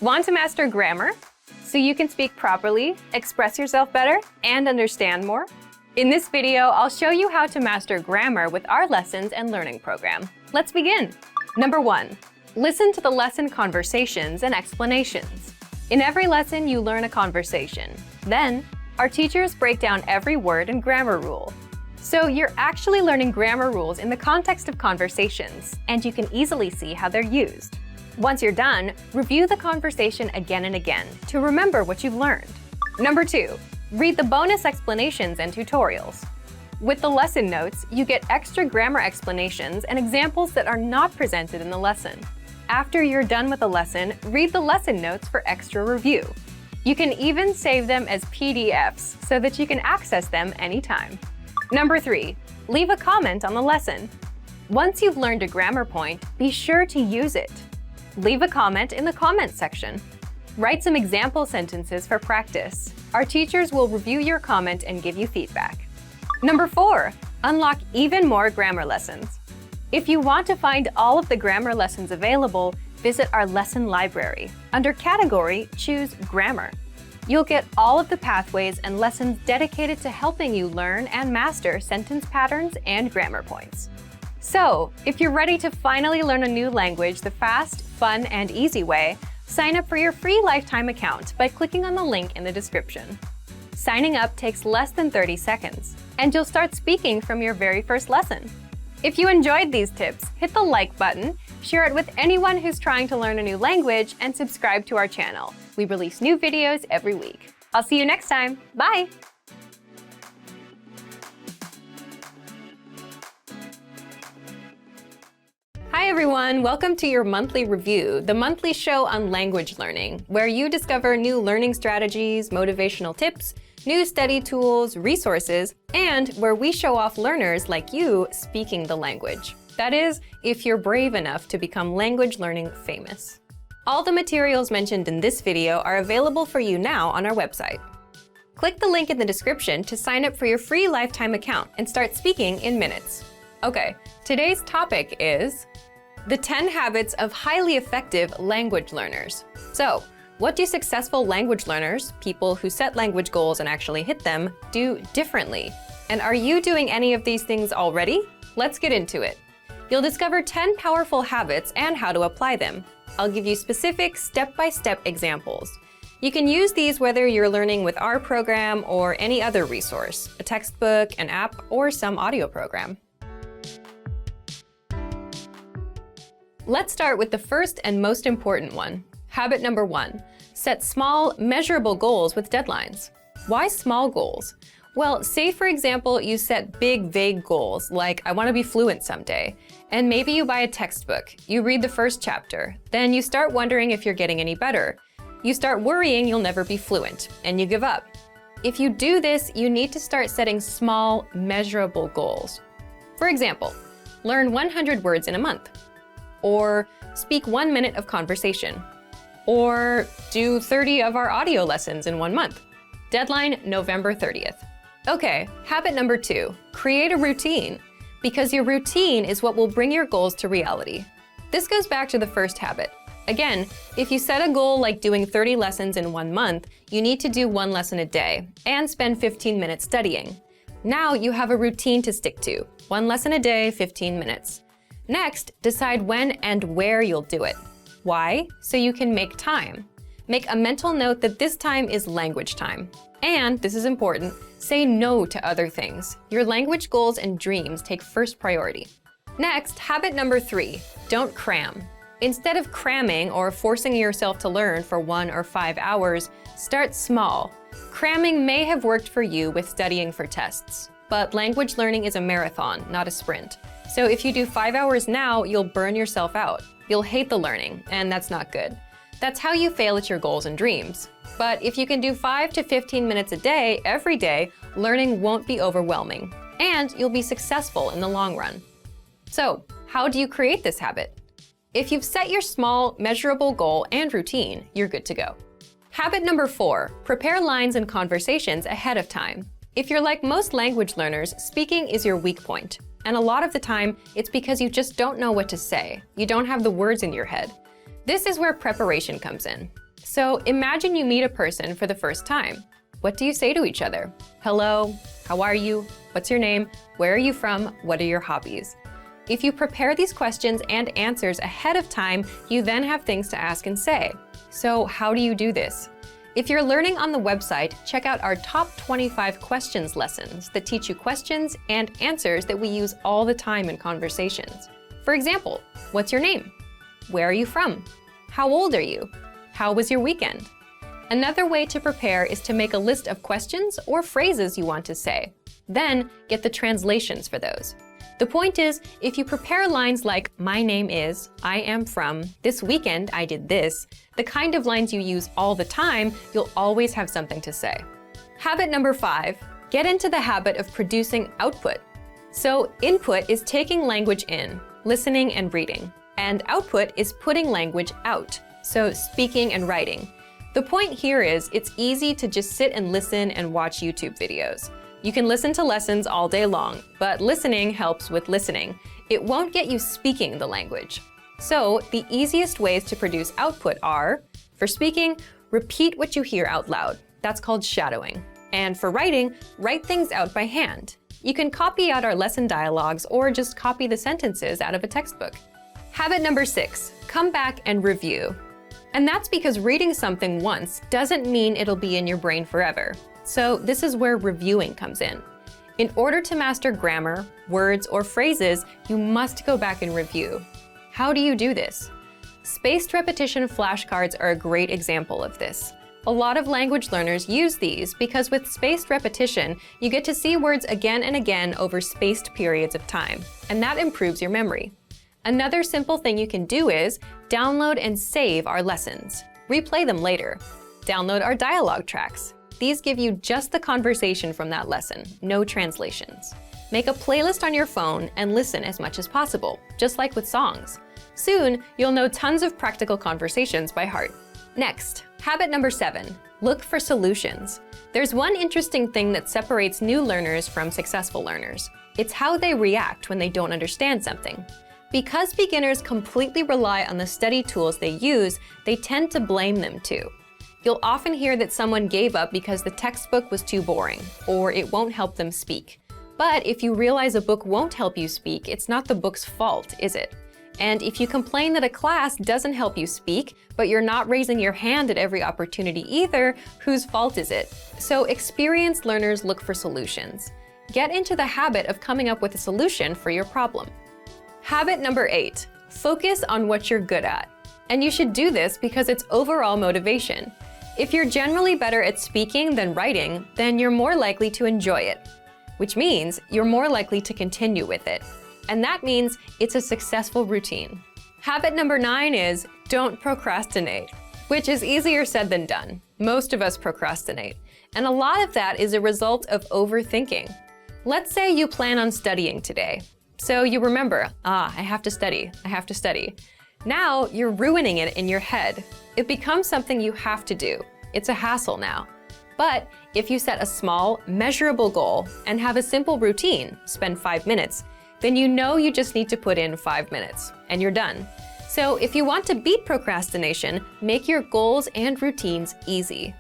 Want to master grammar so you can speak properly, express yourself better, and understand more? In this video, I'll show you how to master grammar with our lessons and learning program. Let's begin. Number 1, listen to the lesson conversations and explanations. In every lesson, you learn a conversation. Then, our teachers break down every word and grammar rule. So you're actually learning grammar rules in the context of conversations, and you can easily see how they're used. Once you're done, review the conversation again and again to remember what you've learned. Number 2, read the bonus explanations and tutorials. With the lesson notes, you get extra grammar explanations and examples that are not presented in the lesson. After you're done with the lesson, read the lesson notes for extra review. You can even save them as PDFs so that you can access them anytime. Number 3, leave a comment on the lesson. Once you've learned a grammar point, be sure to use it. Leave a comment in the comments section. Write some example sentences for practice. Our teachers will review your comment and give you feedback. Number 4, unlock even more grammar lessons. If you want to find all of the grammar lessons available, visit our lesson library. Under Category, choose Grammar. You'll get all of the pathways and lessons dedicated to helping you learn and master sentence patterns and grammar points. So, if you're ready to finally learn a new language the fast, fun, and easy way, sign up for your free lifetime account by clicking on the link in the description. Signing up takes less than 30 seconds, and you'll start speaking from your very first lesson. If you enjoyed these tips, hit the like button, share it with anyone who's trying to learn a new language, and subscribe to our channel. We release new videos every week. I'll see you next time. Bye! Hi everyone, welcome to your monthly review, the monthly show on language learning, where you discover new learning strategies, motivational tips, new study tools, resources, and where we show off learners like you speaking the language. That is, if you're brave enough to become language learning famous. All the materials mentioned in this video are available for you now on our website. Click the link in the description to sign up for your free lifetime account and start speaking in minutes. Okay, today's topic is the 10 habits of highly effective language learners. So, what do successful language learners, people who set language goals and actually hit them, do differently? And are you doing any of these things already? Let's get into it. You'll discover 10 powerful habits and how to apply them. I'll give you specific step-by-step examples. You can use these whether you're learning with our program or any other resource, a textbook, an app, or some audio program. Let's start with the first and most important one. Habit number 1, set small, measurable goals with deadlines. Why small goals? Well, say for example, you set big, vague goals, like I want to be fluent someday, and maybe you buy a textbook, you read the first chapter, then you start wondering if you're getting any better. You start worrying you'll never be fluent, and you give up. If you do this, you need to start setting small, measurable goals. For example, learn 100 words in a month. Or speak 1 minute of conversation. Or do 30 of our audio lessons in 1 month. Deadline November 30th. Okay, habit number 2, create a routine, because your routine is what will bring your goals to reality. This goes back to the first habit. Again, if you set a goal like doing 30 lessons in 1 month, you need to do 1 lesson a day and spend 15 minutes studying. Now you have a routine to stick to, 1 lesson a day, 15 minutes. Next, decide when and where you'll do it. Why? So you can make time. Make a mental note that this time is language time. And, this is important, say no to other things. Your language goals and dreams take first priority. Next, habit number 3, don't cram. Instead of cramming or forcing yourself to learn for 1 or 5 hours, start small. Cramming may have worked for you with studying for tests, but language learning is a marathon, not a sprint. So if you do 5 hours now, you'll burn yourself out. You'll hate the learning, and that's not good. That's how you fail at your goals and dreams. But if you can do 5 to 15 minutes a day, every day, learning won't be overwhelming, and you'll be successful in the long run. So, how do you create this habit? If you've set your small, measurable goal and routine, you're good to go. Habit number 4, prepare lines and conversations ahead of time. If you're like most language learners, speaking is your weak point. And a lot of the time, it's because you just don't know what to say. You don't have the words in your head. This is where preparation comes in. So imagine you meet a person for the first time. What do you say to each other? Hello, how are you? What's your name? Where are you from? What are your hobbies? If you prepare these questions and answers ahead of time, you then have things to ask and say. So how do you do this? If you're learning on the website, check out our top 25 questions lessons that teach you questions and answers that we use all the time in conversations. For example, what's your name? Where are you from? How old are you? How was your weekend? Another way to prepare is to make a list of questions or phrases you want to say. Then get the translations for those. The point is, if you prepare lines like, my name is, I am from, this weekend I did this, the kind of lines you use all the time, you'll always have something to say. Habit number 5, get into the habit of producing output. So input is taking language in, listening and reading, and output is putting language out, so speaking and writing. The point here is, it's easy to just sit and listen and watch YouTube videos. You can listen to lessons all day long, but listening helps with listening. It won't get you speaking the language. So the easiest ways to produce output are, for speaking, repeat what you hear out loud. That's called shadowing. And for writing, write things out by hand. You can copy out our lesson dialogues or just copy the sentences out of a textbook. Habit number 6, come back and review. And that's because reading something once doesn't mean it'll be in your brain forever. So this is where reviewing comes in. In order to master grammar, words, or phrases, you must go back and review. How do you do this? Spaced repetition flashcards are a great example of this. A lot of language learners use these because with spaced repetition, you get to see words again and again over spaced periods of time, and that improves your memory. Another simple thing you can do is download and save our lessons. Replay them later. Download our dialogue tracks. These give you just the conversation from that lesson, no translations. Make a playlist on your phone and listen as much as possible, just like with songs. Soon, you'll know tons of practical conversations by heart. Next, habit number 7, look for solutions. There's one interesting thing that separates new learners from successful learners. It's how they react when they don't understand something. Because beginners completely rely on the study tools they use, they tend to blame them too. You'll often hear that someone gave up because the textbook was too boring, or it won't help them speak. But if you realize a book won't help you speak, it's not the book's fault, is it? And if you complain that a class doesn't help you speak, but you're not raising your hand at every opportunity either, whose fault is it? So experienced learners look for solutions. Get into the habit of coming up with a solution for your problem. Habit number 8, focus on what you're good at. And you should do this because it's overall motivation. If you're generally better at speaking than writing, then you're more likely to enjoy it, which means you're more likely to continue with it. And that means it's a successful routine. Habit number 9 is don't procrastinate, which is easier said than done. Most of us procrastinate, and a lot of that is a result of overthinking. Let's say you plan on studying today. So you remember, I have to study. Now you're ruining it in your head. It becomes something you have to do. It's a hassle now. But if you set a small, measurable goal and have a simple routine, spend 5 minutes, then you know you just need to put in 5 minutes, and you're done. So if you want to beat procrastination, make your goals and routines easy.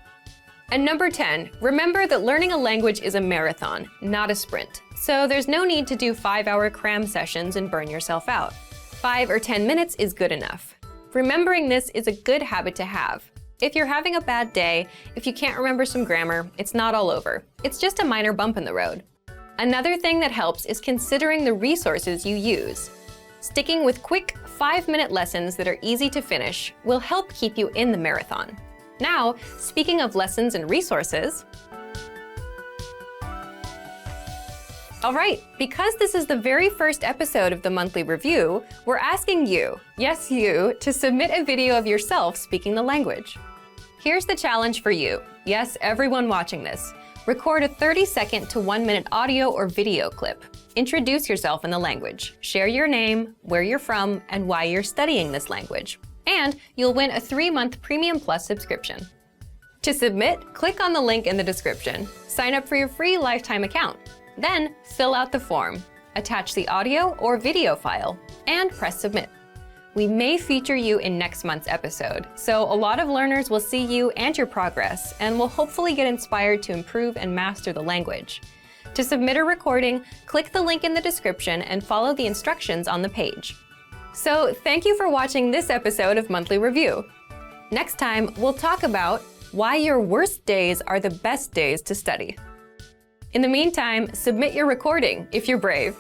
And number 10, remember that learning a language is a marathon, not a sprint. So there's no need to do 5-hour cram sessions and burn yourself out. 5 or 10 minutes is good enough. Remembering this is a good habit to have. If you're having a bad day, if you can't remember some grammar, it's not all over. It's just a minor bump in the road. Another thing that helps is considering the resources you use. Sticking with quick 5-minute lessons that are easy to finish will help keep you in the marathon. Now, speaking of lessons and resources, all right, because this is the very first episode of the monthly review, we're asking you, yes you, to submit a video of yourself speaking the language. Here's the challenge for you. Yes, everyone watching this. Record a 30-second to 1-minute audio or video clip. Introduce yourself in the language. Share your name, where you're from, and why you're studying this language. And you'll win a 3-month Premium Plus subscription. To submit, click on the link in the description. Sign up for your free lifetime account. Then fill out the form, attach the audio or video file, and press submit. We may feature you in next month's episode, so a lot of learners will see you and your progress, and will hopefully get inspired to improve and master the language. To submit a recording, click the link in the description and follow the instructions on the page. So thank you for watching this episode of Monthly Review. Next time, we'll talk about why your worst days are the best days to study. In the meantime, submit your recording if you're brave.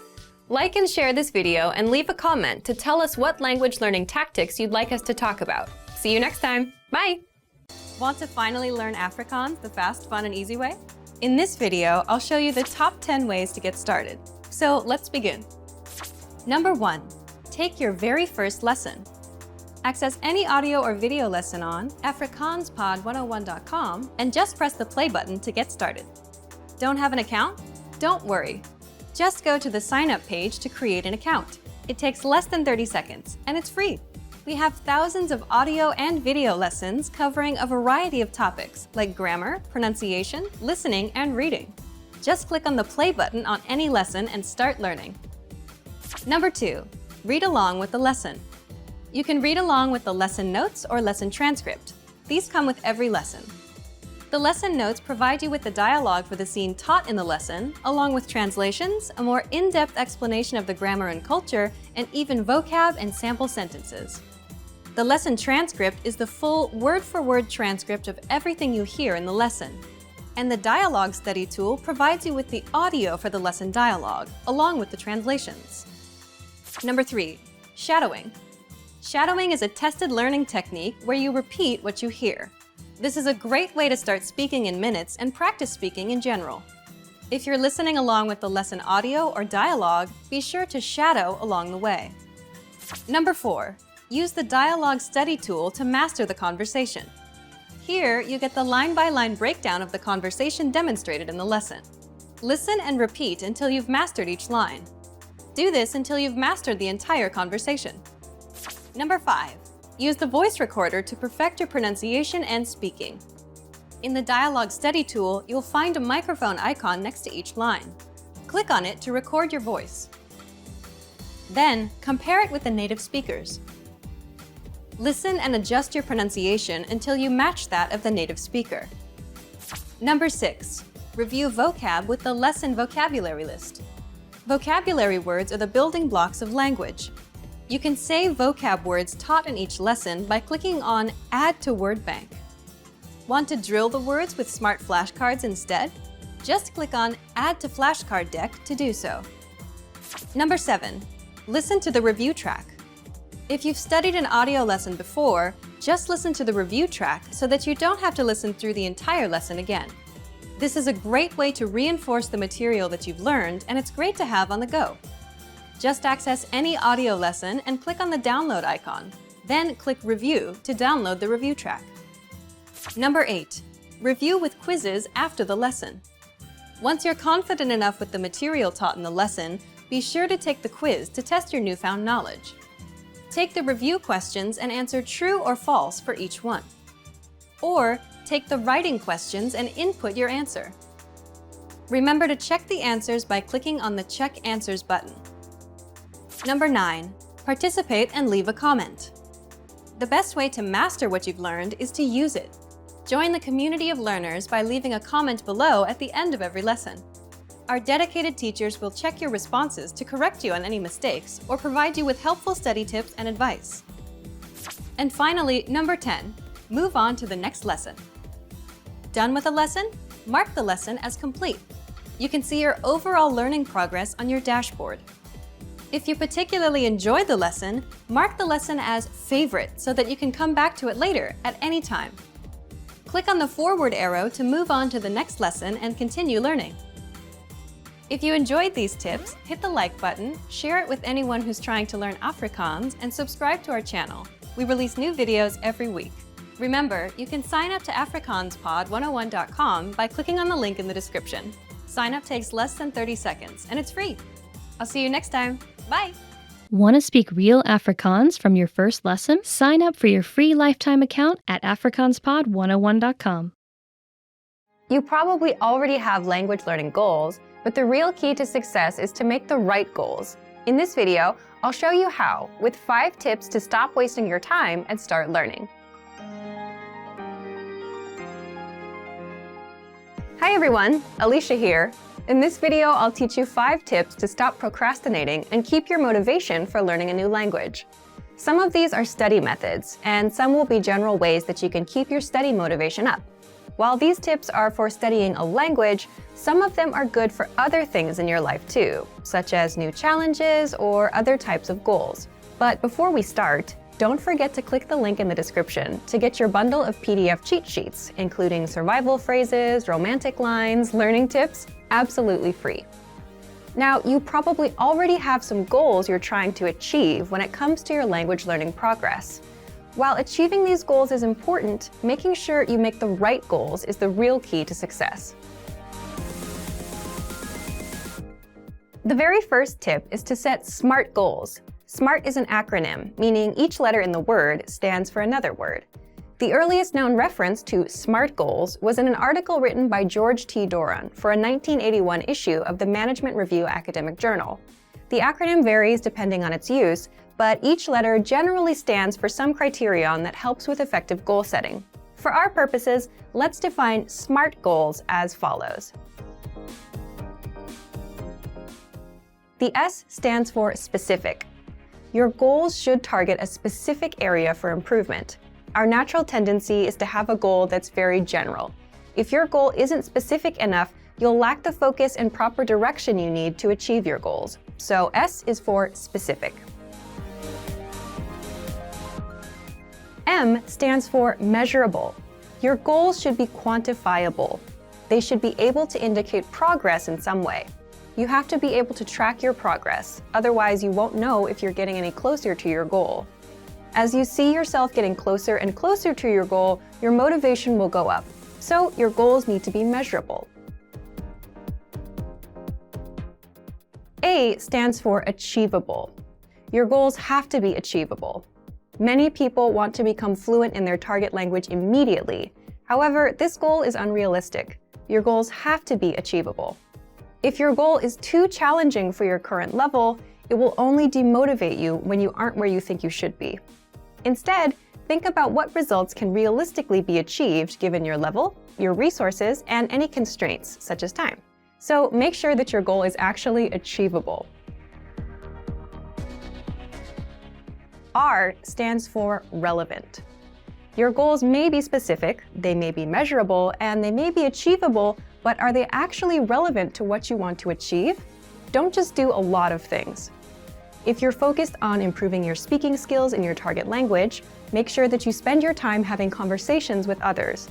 Like and share this video and leave a comment to tell us what language learning tactics you'd like us to talk about. See you next time. Bye! Want to finally learn Afrikaans the fast, fun, and easy way? In this video, I'll show you the top 10 ways to get started. So let's begin. Number 1. Take your very first lesson. Access any audio or video lesson on afrikaanspod101.com and just press the play button to get started. Don't have an account? Don't worry. Just go to the sign up page to create an account. It takes less than 30 seconds and it's free. We have thousands of audio and video lessons covering a variety of topics like grammar, pronunciation, listening, and reading. Just click on the play button on any lesson and start learning. Number 2. Read along with the lesson. You can read along with the lesson notes or lesson transcript. These come with every lesson. The lesson notes provide you with the dialogue for the scene taught in the lesson, along with translations, a more in-depth explanation of the grammar and culture, and even vocab and sample sentences. The lesson transcript is the full word-for-word transcript of everything you hear in the lesson. And the dialogue study tool provides you with the audio for the lesson dialogue, along with the translations. Number 3. Shadowing. Shadowing is a tested learning technique where you repeat what you hear. This is a great way to start speaking in minutes and practice speaking in general. If you're listening along with the lesson audio or dialogue, be sure to shadow along the way. Number 4. Use the dialogue study tool to master the conversation. Here, you get the line-by-line breakdown of the conversation demonstrated in the lesson. Listen and repeat until you've mastered each line. Do this until you've mastered the entire conversation. Number 5. Use the voice recorder to perfect your pronunciation and speaking. In the dialogue study tool, you'll find a microphone icon next to each line. Click on it to record your voice. Then, compare it with the native speakers. Listen and adjust your pronunciation until you match that of the native speaker. Number 6. Review vocab with the lesson vocabulary list. Vocabulary words are the building blocks of language. You can save vocab words taught in each lesson by clicking on Add to Word Bank. Want to drill the words with smart flashcards instead? Just click on Add to Flashcard Deck to do so. Number 7. Listen to the review track. If you've studied an audio lesson before, just listen to the review track so that you don't have to listen through the entire lesson again. This is a great way to reinforce the material that you've learned, and it's great to have on the go. Just access any audio lesson and click on the download icon. Then click Review to download the review track. Number 8. Review with quizzes after the lesson. Once you're confident enough with the material taught in the lesson, be sure to take the quiz to test your newfound knowledge. Take the review questions and answer true or false for each one. Or take the writing questions and input your answer. Remember to check the answers by clicking on the Check Answers button. Number 9. Participate and leave a comment. The best way to master what you've learned is to use it. Join the community of learners by leaving a comment below at the end of every lesson. Our dedicated teachers will check your responses to correct you on any mistakes or provide you with helpful study tips and advice. And finally, number 10, move on to the next lesson. Done with a lesson? Mark the lesson as complete. You can see your overall learning progress on your dashboard. If you particularly enjoyed the lesson, mark the lesson as favorite so that you can come back to it later at any time. Click on the forward arrow to move on to the next lesson and continue learning. If you enjoyed these tips, hit the like button, share it with anyone who's trying to learn Afrikaans, and subscribe to our channel. We release new videos every week. Remember, you can sign up to afrikaanspod101.com by clicking on the link in the description. Sign up takes less than 30 seconds, and it's free. I'll see you next time. Bye! Want to speak real Afrikaans from your first lesson? Sign up for your free lifetime account at afrikaanspod101.com. You probably already have language learning goals, but the real key to success is to make the right goals. In this video, I'll show you how, with 5 tips to stop wasting your time and start learning. Hi everyone, Alicia here. In this video, I'll teach you 5 tips to stop procrastinating and keep your motivation for learning a new language. Some of these are study methods, and some will be general ways that you can keep your study motivation up. While these tips are for studying a language, some of them are good for other things in your life too, such as new challenges or other types of goals. But before we start, don't forget to click the link in the description to get your bundle of PDF cheat sheets, including survival phrases, romantic lines, learning tips, absolutely free. Now, you probably already have some goals you're trying to achieve when it comes to your language learning progress. While achieving these goals is important, making sure you make the right goals is the real key to success. The very first tip is to set SMART goals. SMART is an acronym, meaning each letter in the word stands for another word. The earliest known reference to SMART goals was in an article written by George T. Doran for a 1981 issue of the Management Review Academic Journal. The acronym varies depending on its use, but each letter generally stands for some criterion that helps with effective goal setting. For our purposes, let's define SMART goals as follows. The S stands for specific. Your goals should target a specific area for improvement. Our natural tendency is to have a goal that's very general. If your goal isn't specific enough, you'll lack the focus and proper direction you need to achieve your goals. So S is for specific. M stands for measurable. Your goals should be quantifiable. They should be able to indicate progress in some way. You have to be able to track your progress, otherwise you won't know if you're getting any closer to your goal. As you see yourself getting closer and closer to your goal, your motivation will go up. So your goals need to be measurable. A stands for achievable. Your goals have to be achievable. Many people want to become fluent in their target language immediately. However, this goal is unrealistic. Your goals have to be achievable. If your goal is too challenging for your current level, it will only demotivate you when you aren't where you think you should be. Instead, think about what results can realistically be achieved given your level, your resources, and any constraints, such as time. So make sure that your goal is actually achievable. R stands for relevant. Your goals may be specific, they may be measurable, and they may be achievable, but are they actually relevant to what you want to achieve? Don't just do a lot of things. If you're focused on improving your speaking skills in your target language, make sure that you spend your time having conversations with others.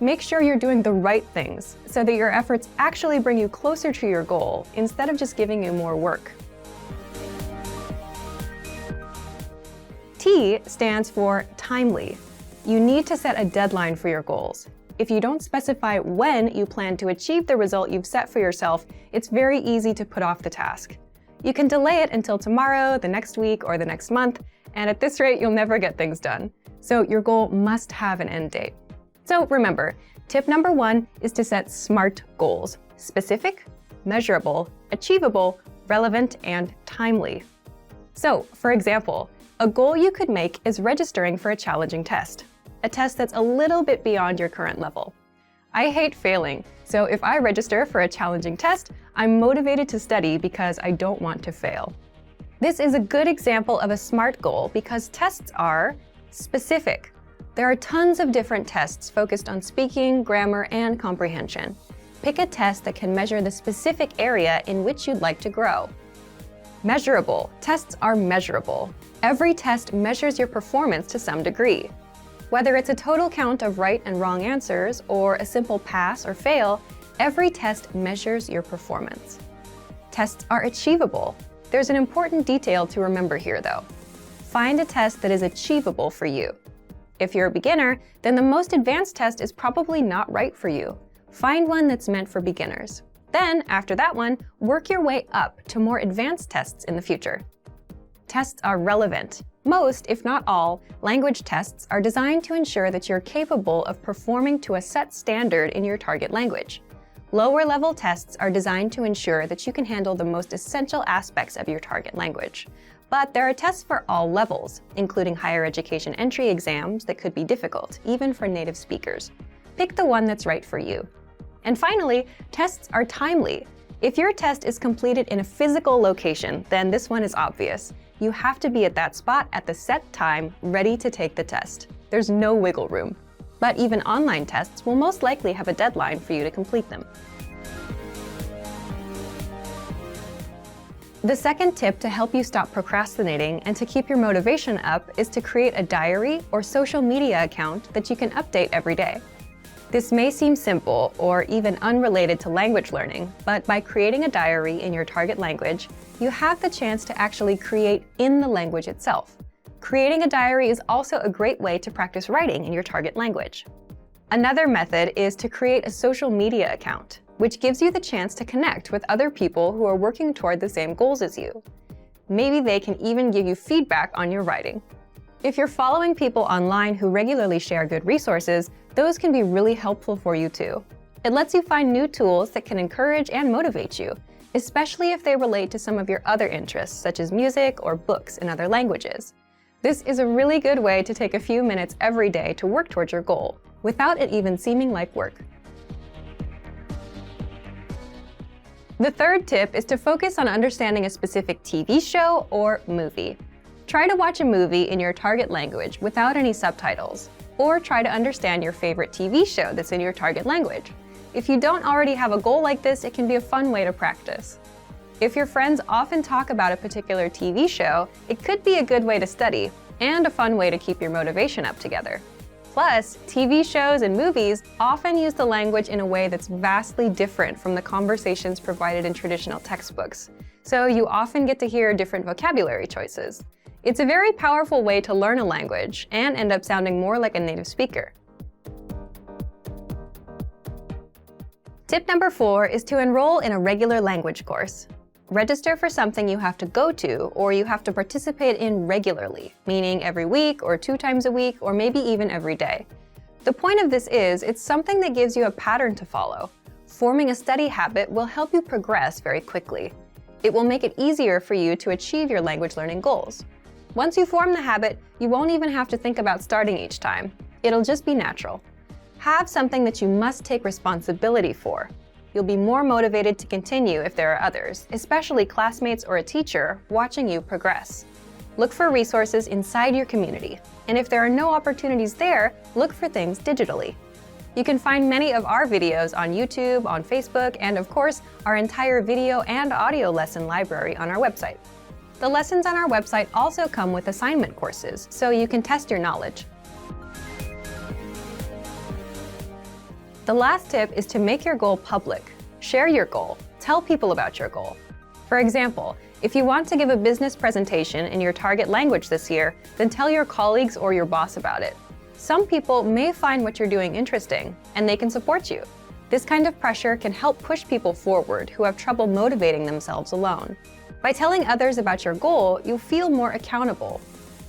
Make sure you're doing the right things so that your efforts actually bring you closer to your goal instead of just giving you more work. T stands for timely. You need to set a deadline for your goals. If you don't specify when you plan to achieve the result you've set for yourself, it's very easy to put off the task. You can delay it until tomorrow, the next week, or the next month, and at this rate, you'll never get things done. So your goal must have an end date. So remember, tip number 1 is to set SMART goals: specific, measurable, achievable, relevant, and timely. So, for example, a goal you could make is registering for a challenging test, a test that's a little bit beyond your current level. I hate failing, so if I register for a challenging test, I'm motivated to study because I don't want to fail. This is a good example of a SMART goal because tests are specific. There are tons of different tests focused on speaking, grammar, and comprehension. Pick a test that can measure the specific area in which you'd like to grow. Measurable. Tests are measurable. Every test measures your performance to some degree. Whether it's a total count of right and wrong answers or a simple pass or fail, every test measures your performance. Tests are achievable. There's an important detail to remember here, though. Find a test that is achievable for you. If you're a beginner, then the most advanced test is probably not right for you. Find one that's meant for beginners. Then, after that one, work your way up to more advanced tests in the future. Tests are relevant. Most, if not all, language tests are designed to ensure that you're capable of performing to a set standard in your target language. Lower-level tests are designed to ensure that you can handle the most essential aspects of your target language. But there are tests for all levels, including higher education entry exams that could be difficult, even for native speakers. Pick the one that's right for you. And finally, tests are timely. If your test is completed in a physical location, then this one is obvious. You have to be at that spot at the set time, ready to take the test. There's no wiggle room. But even online tests will most likely have a deadline for you to complete them. The second tip to help you stop procrastinating and to keep your motivation up is to create a diary or social media account that you can update every day. This may seem simple or even unrelated to language learning, but by creating a diary in your target language, you have the chance to actually create in the language itself. Creating a diary is also a great way to practice writing in your target language. Another method is to create a social media account, which gives you the chance to connect with other people who are working toward the same goals as you. Maybe they can even give you feedback on your writing. If you're following people online who regularly share good resources, those can be really helpful for you too. It lets you find new tools that can encourage and motivate you, especially if they relate to some of your other interests, such as music or books in other languages. This is a really good way to take a few minutes every day to work towards your goal, without it even seeming like work. The third tip is to focus on understanding a specific TV show or movie. Try to watch a movie in your target language without any subtitles, or try to understand your favorite TV show that's in your target language. If you don't already have a goal like this, it can be a fun way to practice. If your friends often talk about a particular TV show, it could be a good way to study, and a fun way to keep your motivation up together. Plus, TV shows and movies often use the language in a way that's vastly different from the conversations provided in traditional textbooks, so you often get to hear different vocabulary choices. It's a very powerful way to learn a language and end up sounding more like a native speaker. Tip number 4 is to enroll in a regular language course. Register for something you have to go to or you have to participate in regularly, meaning every week or 2 times a week or maybe even every day. The point of this is it's something that gives you a pattern to follow. Forming a study habit will help you progress very quickly. It will make it easier for you to achieve your language learning goals. Once you form the habit, you won't even have to think about starting each time. It'll just be natural. Have something that you must take responsibility for. You'll be more motivated to continue if there are others, especially classmates or a teacher, watching you progress. Look for resources inside your community, and if there are no opportunities there, look for things digitally. You can find many of our videos on YouTube, on Facebook, and of course, our entire video and audio lesson library on our website. The lessons on our website also come with assignment courses, so you can test your knowledge. The last tip is to make your goal public. Share your goal. Tell people about your goal. For example, if you want to give a business presentation in your target language this year, then tell your colleagues or your boss about it. Some people may find what you're doing interesting, and they can support you. This kind of pressure can help push people forward who have trouble motivating themselves alone. By telling others about your goal, you'll feel more accountable.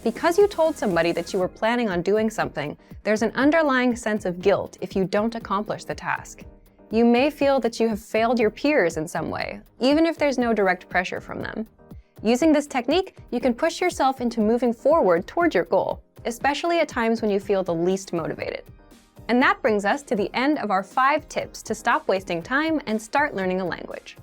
Because you told somebody that you were planning on doing something, there's an underlying sense of guilt if you don't accomplish the task. You may feel that you have failed your peers in some way, even if there's no direct pressure from them. Using this technique, you can push yourself into moving forward toward your goal, especially at times when you feel the least motivated. And that brings us to the end of our 5 tips to stop wasting time and start learning a language.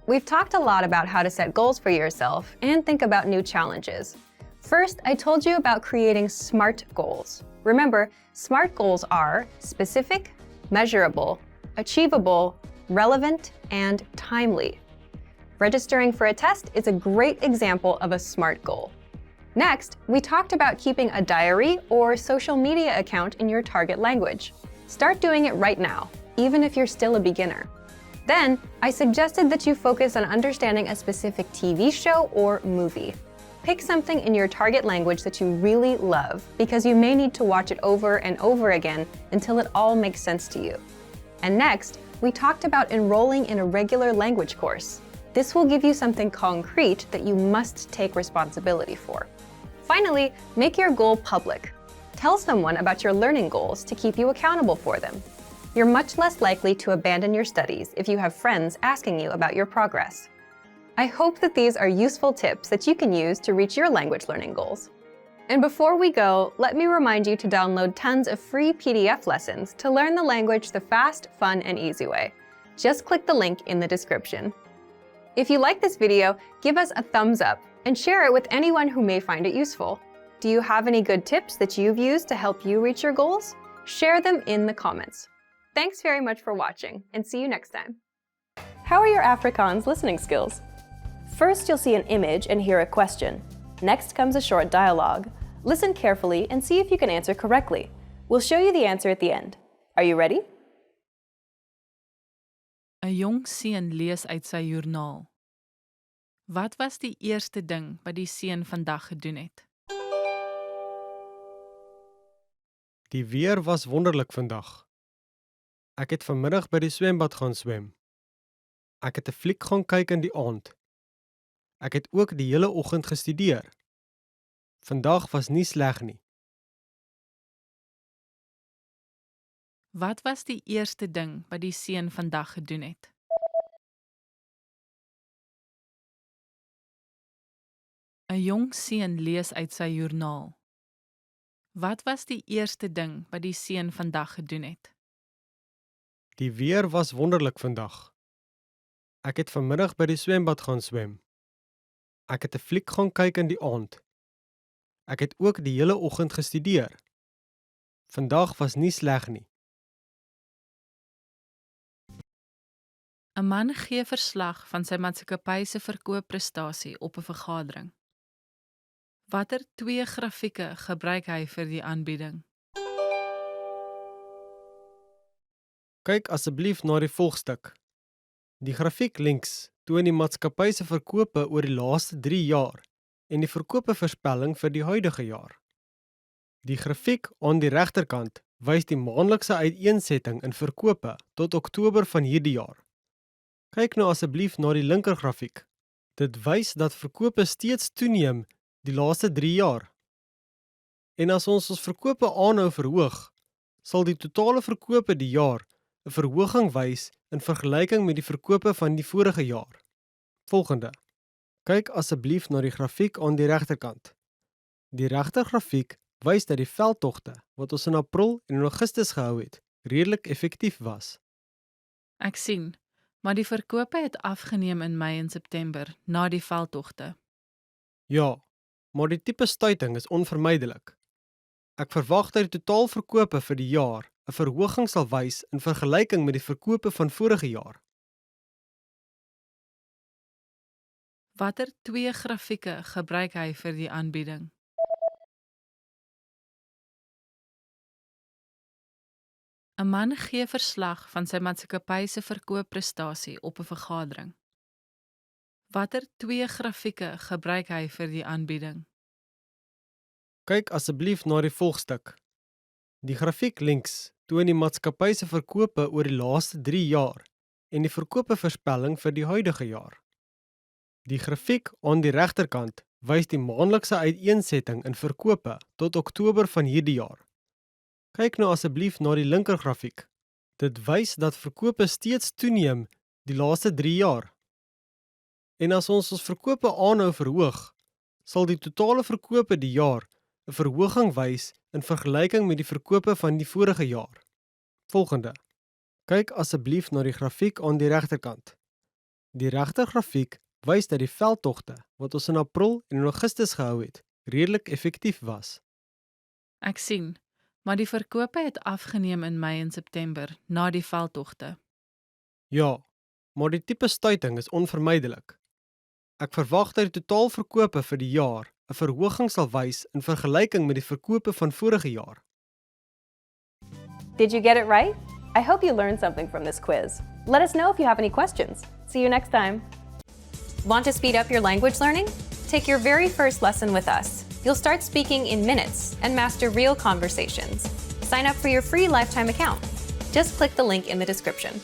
We've talked a lot about how to set goals for yourself and think about new challenges. First, I told you about creating SMART goals. Remember, SMART goals are specific, measurable, achievable, relevant, and timely. Registering for a test is a great example of a SMART goal. Next, we talked about keeping a diary or social media account in your target language. Start doing it right now, even if you're still a beginner. Then, I suggested that you focus on understanding a specific TV show or movie. Pick something in your target language that you really love, because you may need to watch it over and over again until it all makes sense to you. And next, we talked about enrolling in a regular language course. This will give you something concrete that you must take responsibility for. Finally, make your goal public. Tell someone about your learning goals to keep you accountable for them. You're much less likely to abandon your studies if you have friends asking you about your progress. I hope that these are useful tips that you can use to reach your language learning goals. And before we go, let me remind you to download tons of free PDF lessons to learn the language the fast, fun, and easy way. Just click the link in the description. If you like this video, give us a thumbs up and share it with anyone who may find it useful. Do you have any good tips that you've used to help you reach your goals? Share them in the comments. Thanks very much for watching, and see you next time. How are your Afrikaans listening skills? First, you'll see an image and hear a question. Next comes a short dialogue. Listen carefully and see if you can answer correctly. We'll show you the answer at the end. Are you ready? 'n Jong seun lees uit sy joernaal. Wat was die eerste ding wat die seun vandag gedoen het? Die weer was wonderlik vandag. Ek het vanmiddag by die swembad gaan swem. Ek het 'n fliek gaan kyk in die aand. Ek het ook die hele oggend gestudeer. Vandag was nie sleg nie. Wat was die eerste ding wat die seun vandag gedoen het? ‘n Jong seun lees uit sy joernaal. Wat was die eerste ding wat die seun vandag gedoen het? Die weer was wonderlik vandag. Ek het vanmiddag by die swembad gaan swem. Ek het 'n fliek gaan kyk in die aand. Ek het ook die hele oggend gestudeer. Vandag was nie sleg nie. 'n Man gee verslag van sy maatskappy se verkoopprestasie op 'n vergadering. Watter 2 grafieke gebruik hy vir die aanbieding? Kyk asseblief na die volgstuk. Die grafiek links toon die maatskappy se verkope oor die laaste 3 jaar en die verkopevoorspelling vir die huidige jaar. Die grafiek aan die regterkant wys die maandelikse uiteensetting in verkope tot Oktober van hierdie jaar. Kyk nou asseblief na die linker grafiek. Dit wys dat verkope steeds toeneem die laaste 3 jaar. En as ons verkope aanhou verhoog, sal die totale verkope die jaar 'n verhoging wys in vergelyking met die verkope van die vorige jaar. Volgende. Kyk asseblief na die grafiek aan die regterkant. Die regter grafiek wys dat die veldtogte wat ons in April en in Augustus gehou het, redelik effektief was. Ek sien, maar die verkope het afgeneem in Mei en September na die veldtogte. Ja, maar die tipe stuiting is onvermydelik. Ek verwag dat die totaalverkope vir die jaar 'n verhoging sal wys in vergelyking met die verkope van vorige jaar. Watter 2 grafieke gebruik hy vir die aanbieding? ‘n Man gee verslag van sy maatskappy se verkoopprestasie op 'n vergadering. Watter 2 grafieke gebruik hy vir die aanbieding? Kyk asseblief na die volgstuk. Die grafiek links toon die maatskappy se verkope oor die laaste 3 jaar en die verkopevoorspelling vir die huidige jaar. Die grafiek aan die regterkant wys die maandelikse uiteensetting in verkope tot Oktober van hierdie jaar. Kyk nou asseblief na die linker grafiek. Dit wys dat verkope steeds toeneem die laaste 3 jaar. En as ons verkope aanhou verhoog, sal die totale verkope die jaar 'n verhoging wys in vergelyking met die verkope van die vorige jaar. Volgende. Kyk asseblief na die grafiek aan die regterkant. Die regter grafiek wys dat die veldtogte wat ons in April en in Augustus gehou het, redelik effektief was. Ek sien, maar die verkope het afgeneem in Mei en September na die veldtogte. Ja, maar die tipe stuiting is onvermydelik. Ek verwag dat die totaalverkope vir die jaar 'n verhoging sal wys in vergelyking met die verkope van vorige jaar. Did you get it right? I hope you learned something from this quiz. Let us know if you have any questions. See you next time. Want to speed up your language learning? Take your very first lesson with us. You'll start speaking in minutes and master real conversations. Sign up for your free lifetime account. Just click the link in the description.